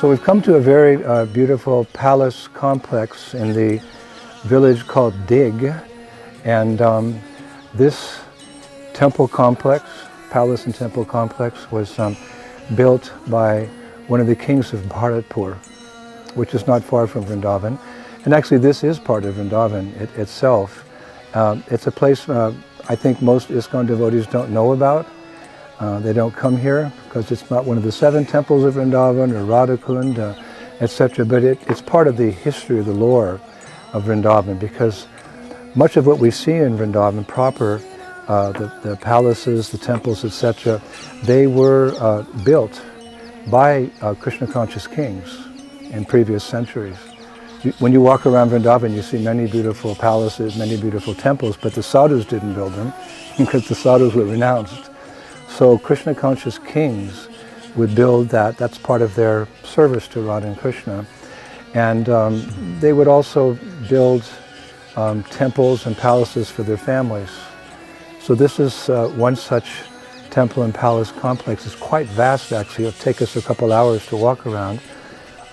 So we've come to a very beautiful palace complex in the village called Deeg, and this temple complex, palace and temple complex, was built by one of the kings of Bharatpur, which is not far from Vrindavan. And actually this is part of Vrindavan itself. It's a place I think most ISKCON devotees don't know about. They don't come here because it's not one of the 7 temples of Vrindavan or Radhakund, etc. But it's part of the history of the lore of Vrindavan, because much of what we see in Vrindavan proper, the palaces, the temples, etc., they were built by Krishna conscious kings in previous centuries. When you walk around Vrindavan, you see many beautiful palaces, many beautiful temples, but the sadhus didn't build them because the sadhus were renounced. So Krishna conscious kings would build that. That's part of their service to Radha and Krishna. And they would also build temples and palaces for their families. So this is one such temple and palace complex. It's quite vast actually. It'll take us a couple hours to walk around.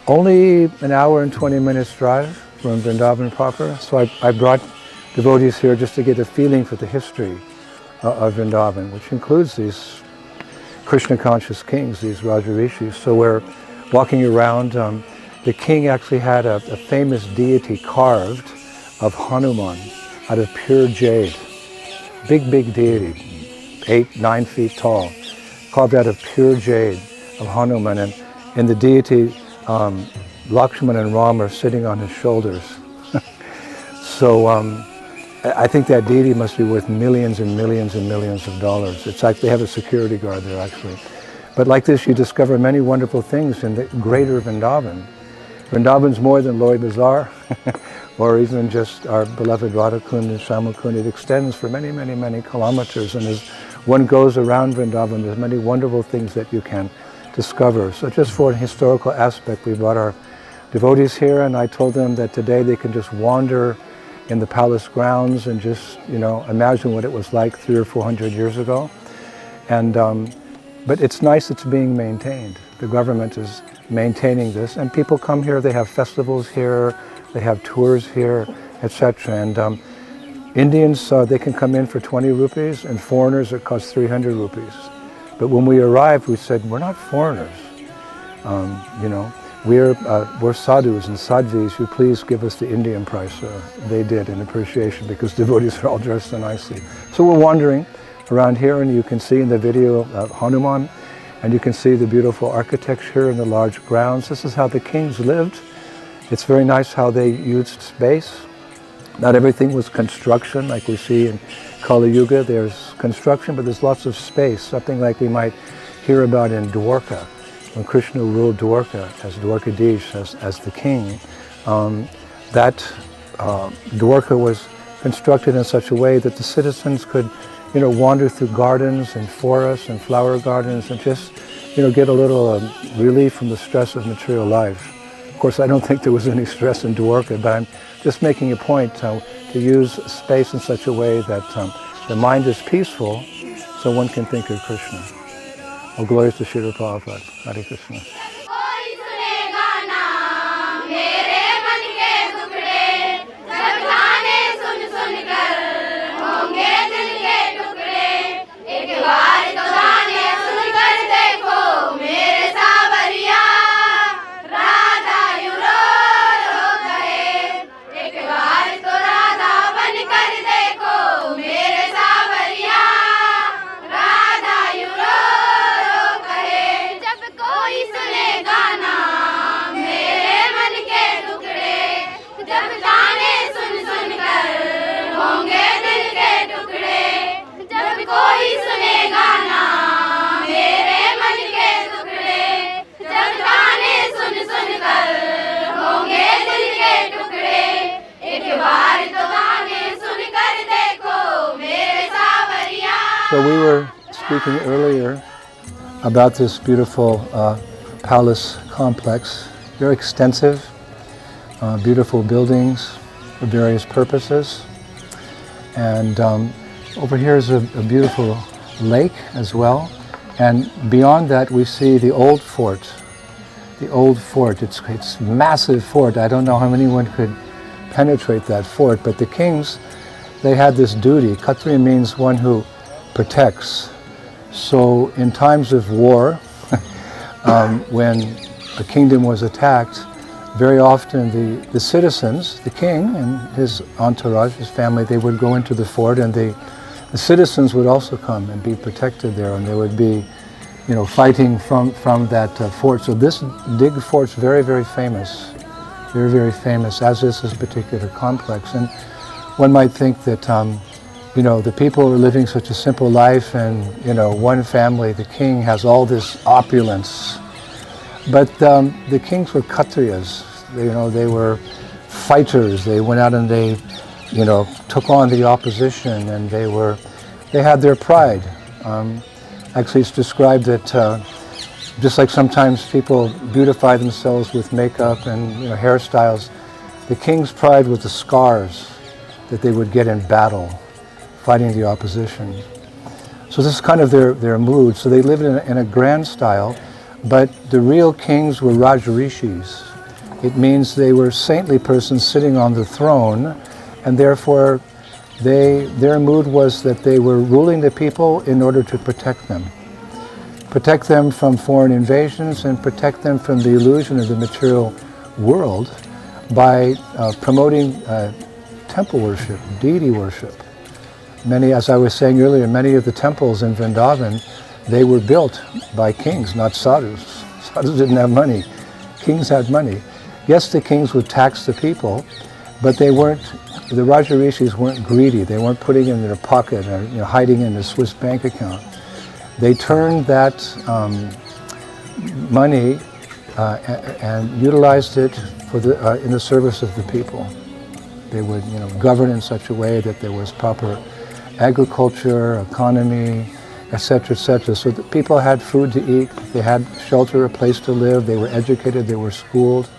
Only an hour and 20 minutes drive from Vrindavan proper. So I brought devotees here just to get a feeling for the history of Vrindavan, which includes these Krishna conscious kings, these Raja Rishis. So we're walking around. The king actually had a famous deity carved of Hanuman out of pure jade. Big deity, 8-9 feet tall, carved out of pure jade of Hanuman. And the deity, Lakshman and Ram, are sitting on his shoulders. So I think that deity must be worth millions and millions and millions of dollars. It's like they have a security guard there actually. But like this, you discover many wonderful things in the greater Vrindavan. Vrindavan's more than Loi Bazaar, or even just our beloved Radhakund and Shyamakund. It extends for many, many, many kilometers, and as one goes around Vrindavan, there's many wonderful things that you can discover. So just for an historical aspect, we brought our devotees here, and I told them that today they can just wander in the palace grounds and just, imagine what it was like 300 or 400 years ago. And but it's nice it's being maintained. The government is maintaining this, and people come here, they have festivals here, they have tours here, etc. And Indians, they can come in for 20 rupees, and foreigners it costs 300 rupees. But when we arrived, we said, we're not foreigners, we're sadhus and sadhvis, you please give us the Indian price. They did in appreciation, because devotees are all dressed so nicely. So we're wandering around here, and you can see in the video Hanuman, and you can see the beautiful architecture and the large grounds. This is how the kings lived. It's very nice how they used space. Not everything was construction like we see in Kali Yuga. There's construction, but there's lots of space, something like we might hear about in Dwarka, when Krishna ruled Dwarka as Dwarkadish, as the king. Dwarka was constructed in such a way that the citizens could wander through gardens and forests and flower gardens and just, get a little relief from the stress of material life. Of course, I don't think there was any stress in Dwarka, but I'm just making a point to use space in such a way that the mind is peaceful, so one can think of Krishna. Oh, glories to Srila Prabhupada. Hare Krishna. So we were speaking earlier about this beautiful palace complex, very extensive, beautiful buildings for various purposes. And over here is a beautiful lake as well. And beyond that we see the old fort the old fort. It's massive fort. I don't know how anyone could penetrate that fort, but the kings, they had this duty. Kshatriya means one who protects. So in times of war, when a kingdom was attacked, very often the citizens, the king and his entourage, his family, they would go into the fort, and the citizens would also come and be protected there, and they would be, fighting from that fort. So this Deeg fort's very, very famous, very, very famous, as is this particular complex. And one might think that, the people are living such a simple life, and, one family, the king, has all this opulence. But the kings were Kshatriyas. They were fighters. They went out and they, took on the opposition, and they had their pride. Actually, it's described that just like sometimes people beautify themselves with makeup and hairstyles, the king's pride was the scars that they would get in battle, fighting the opposition. So this is kind of their mood. So they lived in a grand style, but the real kings were Rajarishis. It means they were saintly persons sitting on the throne, and therefore their mood was that they were ruling the people in order to protect them from foreign invasions, and protect them from the illusion of the material world by promoting temple worship, deity worship. Many, as I was saying earlier, many of the temples in Vrindavan, they were built by kings, not sadhus. Sadhus didn't have money. Kings had money. Yes, the kings would tax the people, but the Rajarishis weren't greedy. They weren't putting it in their pocket or hiding in a Swiss bank account. They turned that money and utilized it in the service of the people. They would govern in such a way that there was proper agriculture, economy, etc., etc. So that people had food to eat, they had shelter, a place to live, they were educated, they were schooled.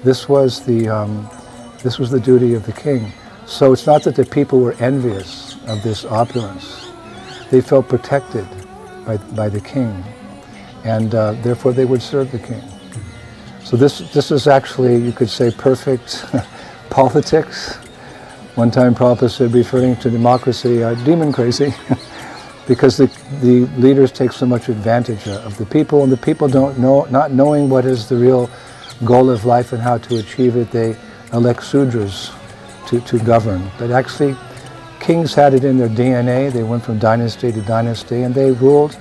This was the duty of the king. So it's not that the people were envious of this opulence. They felt protected by the king, and therefore they would serve the king. So this is actually, you could say, perfect politics. One time Prabhupada said, referring to democracy, demon crazy, because the leaders take so much advantage of the people, and the people not knowing what is the real goal of life and how to achieve it, they elect Sudras to govern. But actually, kings had it in their DNA. They went from dynasty to dynasty, and they ruled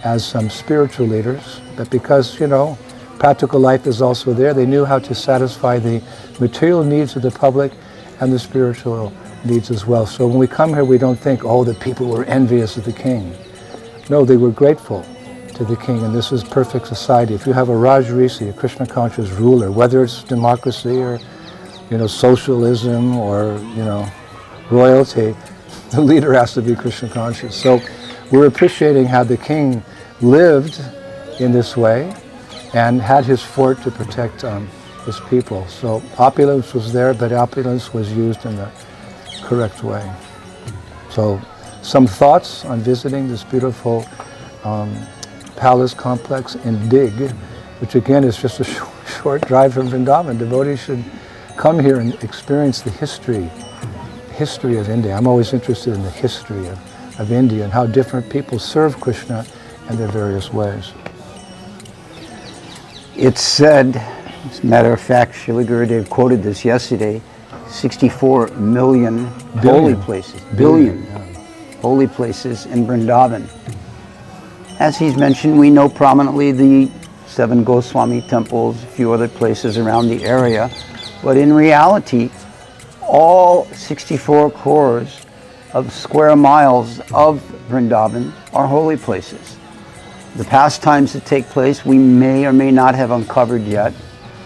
as some spiritual leaders. But because, practical life is also there, they knew how to satisfy the material needs of the public and the spiritual needs as well. So when we come here, we don't think, the people were envious of the king. No, they were grateful to the king, and this is perfect society. If you have a Rajarishi, a Krishna conscious ruler, whether it's democracy or socialism or royalty, the leader has to be Krishna conscious. So we're appreciating how the king lived in this way and had his fort to protect his people. So opulence was there, but opulence was used in the correct way. So some thoughts on visiting this beautiful palace complex in Deeg, which again is just a short drive from Vrindavan. Devotees should come here and experience the history of India. I'm always interested in the history of India and how different people serve Krishna in their various ways. It's said, as a matter of fact, Srila Gurudev quoted this yesterday, 64 million holy places, billion holy places in Vrindavan. As he's mentioned, we know prominently the 7 Goswami temples, a few other places around the area, but in reality, all 64 crores of square miles of Vrindavan are holy places. The pastimes that take place we may or may not have uncovered yet,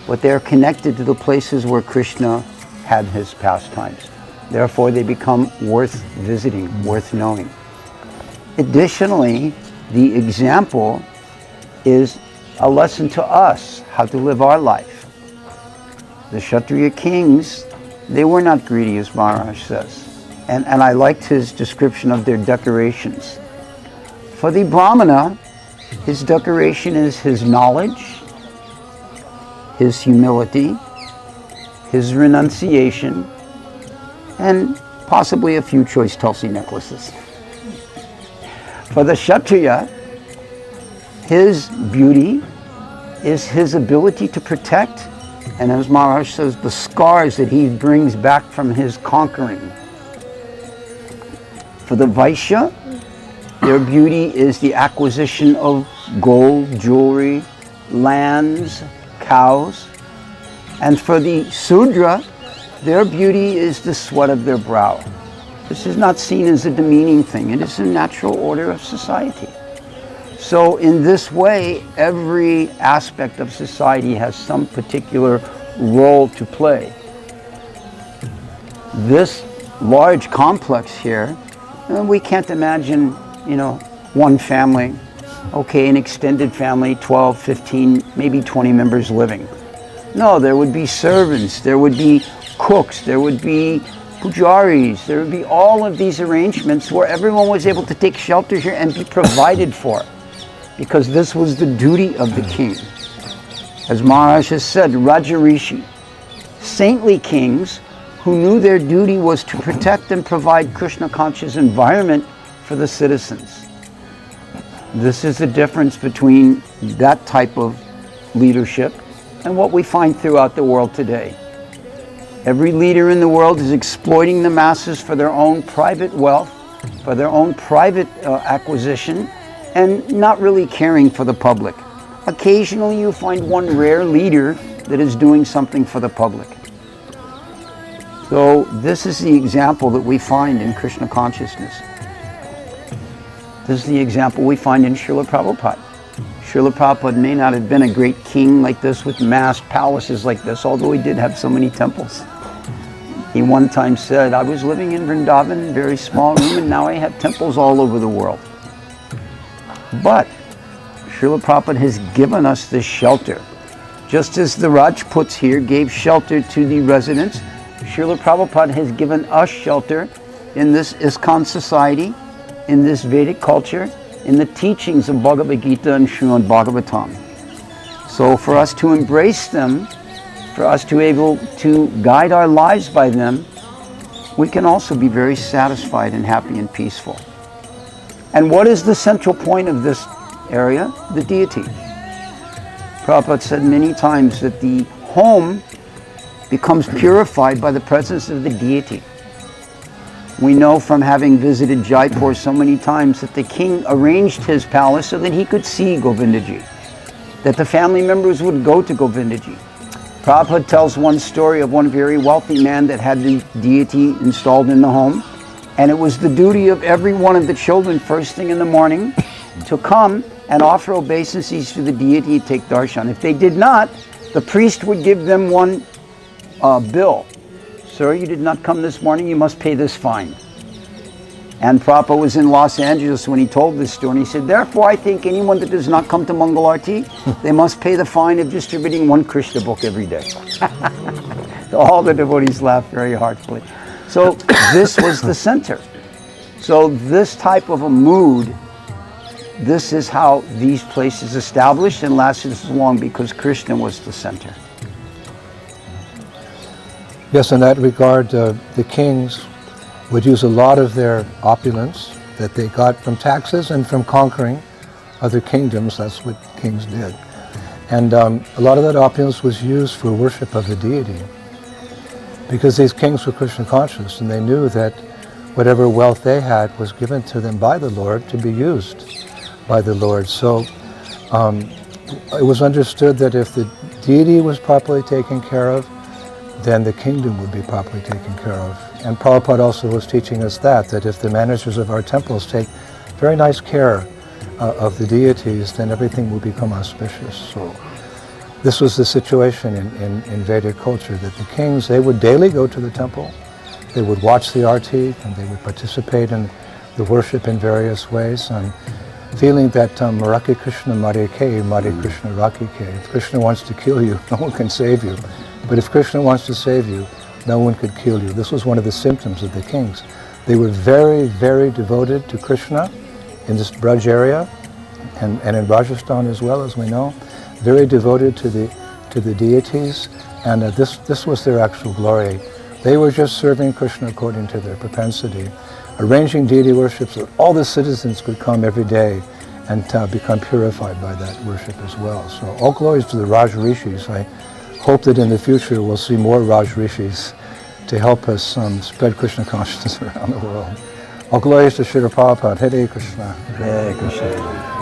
but they're connected to the places where Krishna had his pastimes. Therefore, they become worth visiting, worth knowing. Additionally, the example is a lesson to us how to live our life. The Kshatriya kings, they were not greedy, as Maharaj says. And I liked his description of their decorations. For the Brahmana, his decoration is his knowledge, his humility, his renunciation, and possibly a few choice Tulsi necklaces. For the Kshatriya, his beauty is his ability to protect, and as Maharaj says, the scars that he brings back from his conquering. For the Vaishya, their beauty is the acquisition of gold, jewelry, lands, cows. And for the Sudra, their beauty is the sweat of their brow. This is not seen as a demeaning thing. It is a natural order of society. So in this way, every aspect of society has some particular role to play. This large complex here, we can't imagine, one family, okay, an extended family, 12, 15, maybe 20 members living. No, there would be servants, there would be cooks, there would be pujaris, there would be all of these arrangements where everyone was able to take shelter here and be provided for, because this was the duty of the king. As Maharaj has said, Raja Rishi, saintly kings who knew their duty was to protect and provide Krishna conscious environment for the citizens. This is the difference between that type of leadership and what we find throughout the world today. Every leader in the world is exploiting the masses for their own private wealth, for their own private acquisition, and not really caring for the public. Occasionally you find one rare leader that is doing something for the public. So this is the example that we find in Krishna consciousness. This is the example we find in Srila Prabhupada. Srila Prabhupada may not have been a great king like this with massed palaces like this, although he did have so many temples. He one time said, I was living in Vrindavan, a very small room, and now I have temples all over the world. But Srila Prabhupada has given us this shelter. Just as the Rajputs here gave shelter to the residents, Srila Prabhupada has given us shelter in this ISKCON society, in this Vedic culture, in the teachings of Bhagavad Gita and Srimad Bhagavatam. So for us to embrace them, for us to be able to guide our lives by them, we can also be very satisfied and happy and peaceful. And what is the central point of this area? The deity. Prabhupada said many times that the home becomes purified by the presence of the deity. We know from having visited Jaipur so many times that the king arranged his palace so that he could see Govindaji, that the family members would go to Govindaji. Prabhupada tells one story of one very wealthy man that had the deity installed in the home, and it was the duty of every one of the children first thing in the morning to come and offer obeisances to the deity to take darshan. If they did not, the priest would give them one bill. Sir, you did not come this morning, you must pay this fine. And Prabhupada was in Los Angeles when he told this story, and he said, therefore I think anyone that does not come to Mangal Arati, they must pay the fine of distributing one Krishna book every day. So all the devotees laughed very heartily. So this was the center. So this type of a mood, this is how these places established and lasted so long, because Krishna was the center. Yes, in that regard, the kings would use a lot of their opulence that they got from taxes and from conquering other kingdoms. That's what kings did. And a lot of that opulence was used for worship of the deity, because these kings were Krishna conscious, and they knew that whatever wealth they had was given to them by the Lord to be used by the Lord. So it was understood that if the deity was properly taken care of, then the kingdom would be properly taken care of. And Prabhupada also was teaching us that if the managers of our temples take very nice care of the deities, then everything will become auspicious. So this was the situation in Vedic culture, that the kings, they would daily go to the temple, they would watch the arti, and they would participate in the worship in various ways, and feeling that Maraki Krishna Mare Ke, Mare Krishna Raki Ke. If Krishna wants to kill you, no one can save you. But if Krishna wants to save you, no one could kill you. This was one of the symptoms of the kings. They were very, very devoted to Krishna in this Braj area, and in Rajasthan as well, as we know, very devoted to to the deities, and this was their actual glory. They were just serving Krishna according to their propensity, arranging deity worship so that all the citizens could come every day and become purified by that worship as well. So all glories to the Raj Rishis. I hope that in the future we'll see more Raj Rishis to help us spread Krishna consciousness around the world. All glories to Srila Prabhupada. Hare Krishna. Hare Krishna.